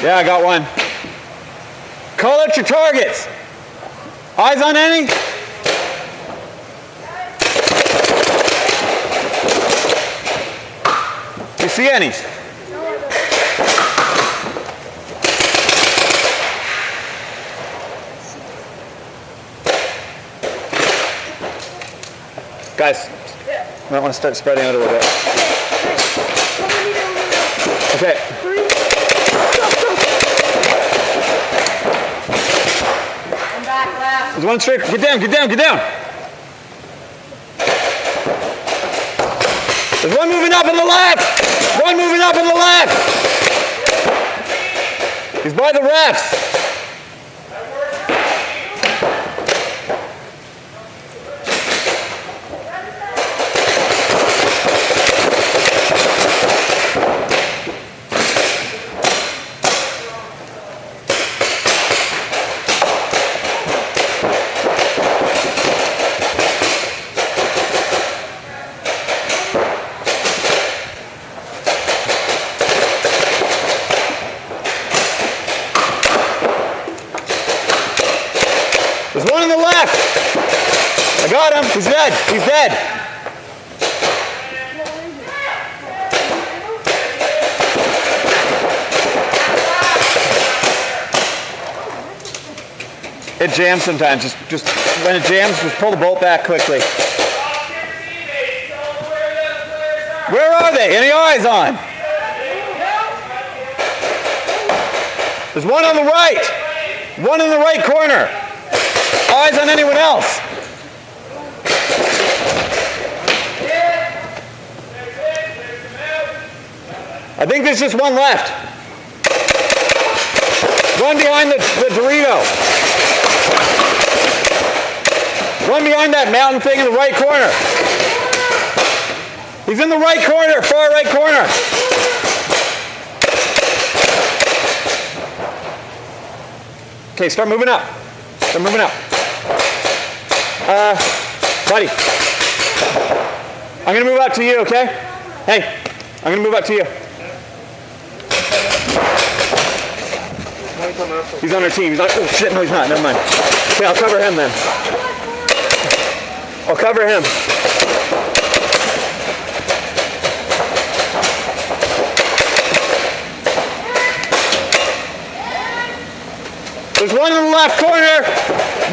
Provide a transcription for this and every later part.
Yeah, I got one. Call out your targets. Eyes on any? You see any? Guys, you might want to start spreading out a little bit. Okay. There's one straight. Get down, get down, get down. There's one moving up on the left. One moving up on the left. He's by the refs. There's one on the left. I got him. He's dead. He's dead. It jams sometimes. Just when it jams, just pull the bolt back quickly. Where are they? Any eyes on? There's one on the right. One in the right corner. Eyes on anyone else? I think there's just one left. One behind the Dorito. One behind that mountain thing in the right corner. He's in the right corner, far right corner. Okay, start moving up. Start moving up. Buddy, I'm going to move up to you, okay? Hey, I'm going to move up to you. He's on our team. He's not, oh shit, no he's not, never mind. Okay, I'll cover him then. I'll cover him. There's one in the left corner.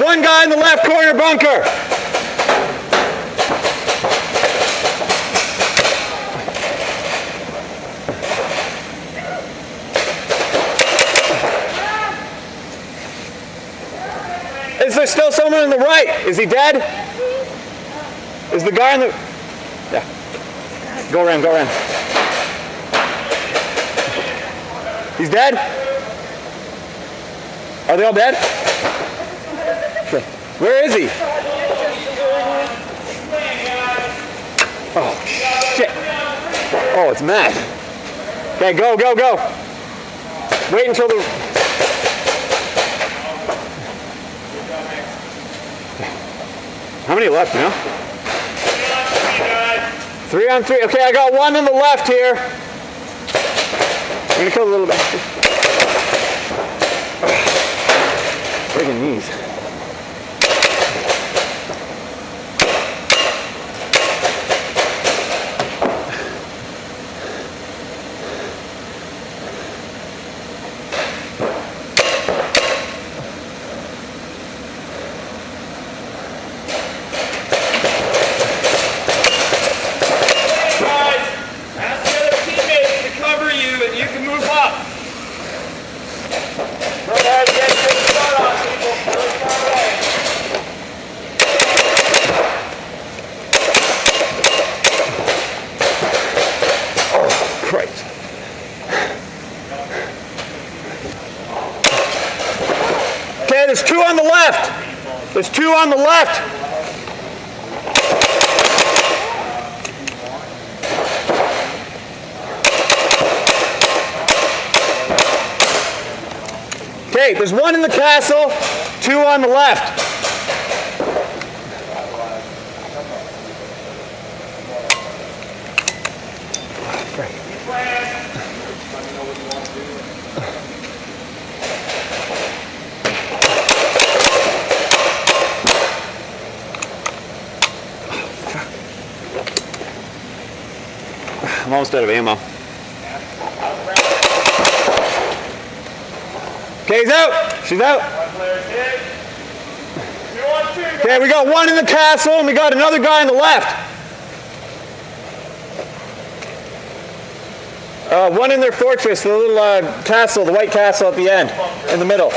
One guy in the left corner bunker. Is there still someone on the right? Is he dead? Is the guy on the... Yeah. Go around, go around. He's dead? Are they all dead? Sure. Where is he? Oh, shit. Oh, it's Matt. Okay, go, go, go. Wait until the... How many left, you know? 3 on 3. Okay, I got one on the left here. I'm going to kill a little bit. Friggin' knees. Okay, there's 2 on the left. There's 2 on the left. Okay, there's 1 in the castle, 2 on the left. I'm almost out of ammo. Okay, he's out. She's out. Okay, we got one in the castle and we got another guy on the left. One in their fortress, the little castle, the white castle at the end, in the middle.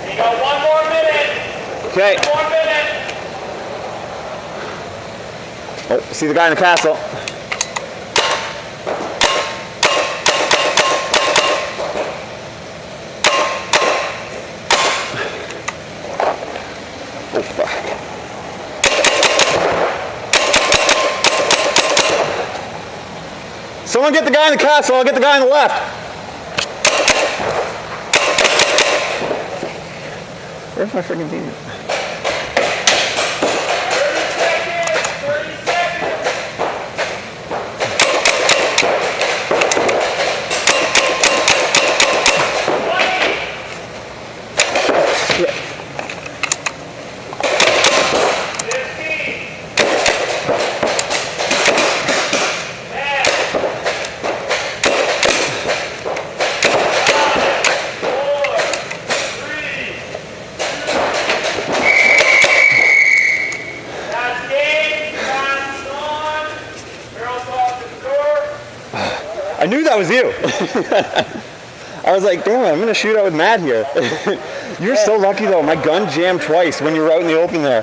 You got 1 more minute. Okay. 1 more minute. Oh, see the guy in the castle. Oh, fuck. Someone get the guy in the castle, I'll get the guy on the left. Where's my freaking team? 30 seconds. Shit. 15. 10. I knew that was you. I was like, damn it, I'm going to shoot out with Matt here. You're so lucky, though. My gun jammed twice when you were out in the open there.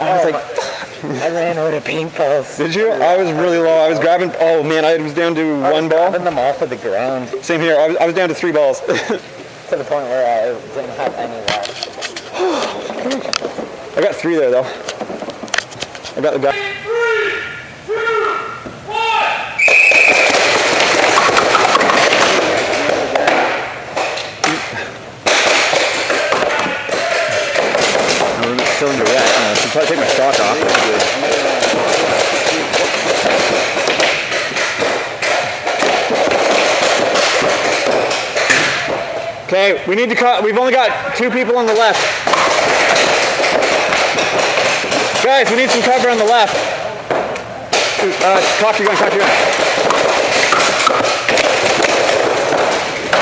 I was like, fuck. I ran out of paintballs. Did you? I was really low. I was grabbing, oh man, I was down to one ball. Grabbing them off of the ground Same here. I was down to 3 balls. to the point where I didn't have any left. I got 3 there, though. I got the guy. 3, 2, 1. Cylinder wet. I should probably take my stock off. Okay, we need to cut. We've only got 2 people on the left. Guys, we need some cover on the left. Cock your gun, cock your gun.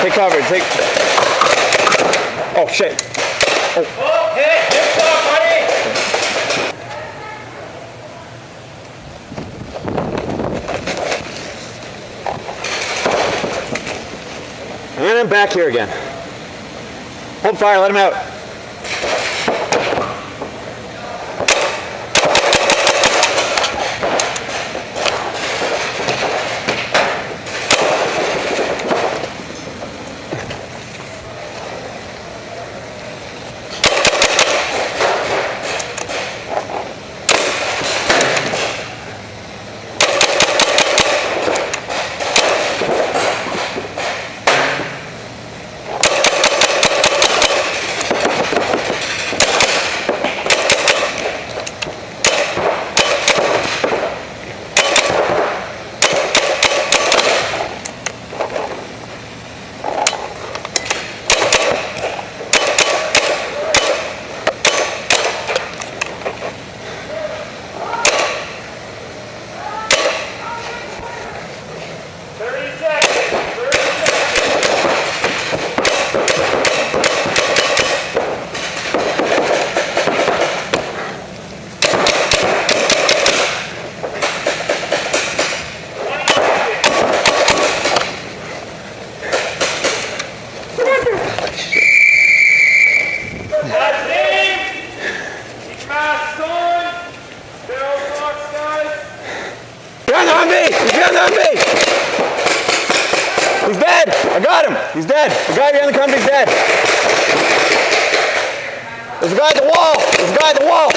Take cover, take. Oh, shit. Oh, hit. Good stuff, buddy. And I'm back here again. Hold fire, let him out. He's dead. I got him. He's dead. The guy behind the company's dead. There's a guy at the wall. There's a guy at the wall.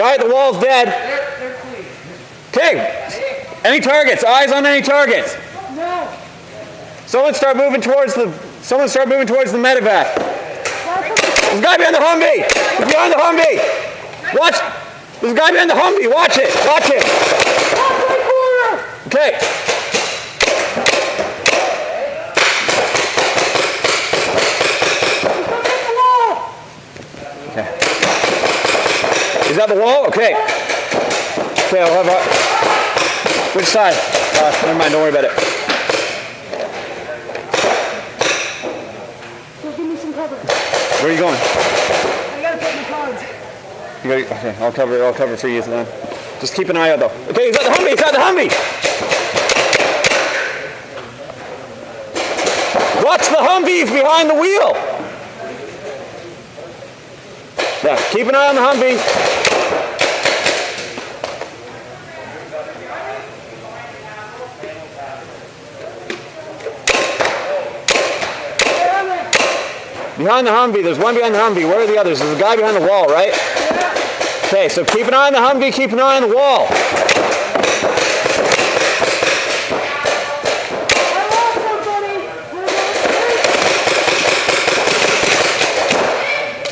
Guy at the wall's dead. Okay. Any targets? Eyes on any targets? No. Someone start moving towards the medevac. There's a guy behind the Humvee. He's behind the Humvee. Watch. There's a guy behind the Humvee. Watch it. Watch him. Okay. Okay. He's at the wall? Okay. Okay, I'll have which side? Never mind, don't worry about it. Give me some cover. Where are you going? I gotta put my cards. Okay, I'll cover for you then. Just keep an eye out though. Okay, he's at the Humvee, Watch the Humvees behind the wheel. Yeah, keep an eye on the Humvee. Behind the Humvee, there's one behind the Humvee. Where are the others? There's a guy behind the wall, right? Okay, so keep an eye on the Humvee, keep an eye on the wall. I lost somebody.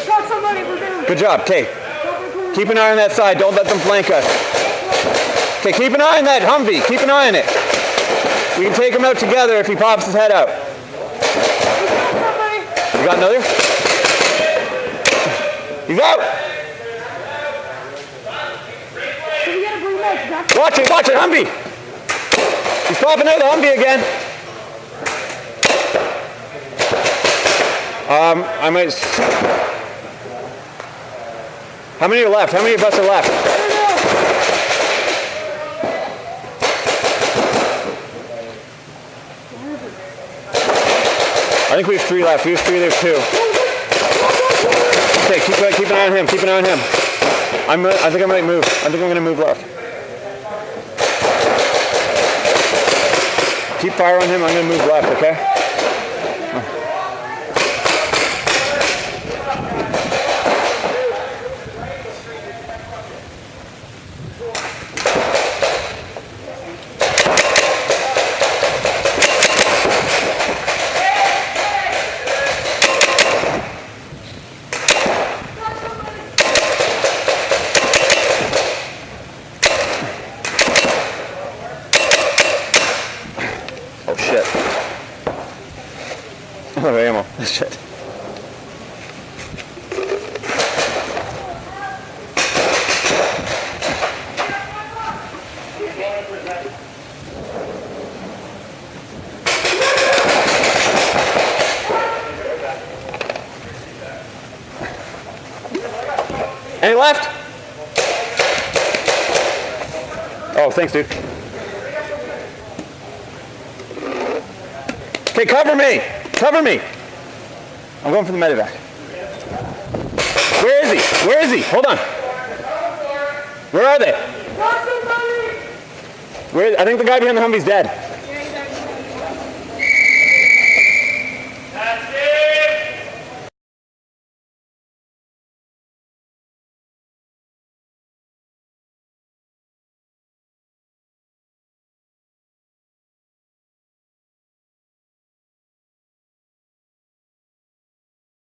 Got somebody. We're doing. Good job, okay. Keep an eye on that side, don't let them flank us. Okay, keep an eye on that Humvee, keep an eye on it. We can take him out together if he pops his head out. You got another? He's out! Watch it, Humvee! He's popping out the Humvee again. I might... How many are left? How many of us are left? I think we have 3 left. We have 3, there's 2. Okay, keep an eye on him. Keep an eye on him. I think I might move. I think I'm going to move left. Keep fire on him. I'm going to move left, okay? Oh shit. Oh, ammo. Shit. Any left? Oh, thanks, dude. Okay, cover me! Cover me! I'm going for the medevac. Where is he? Where is he? Hold on. Where are they? I think the guy behind the Humvee's dead.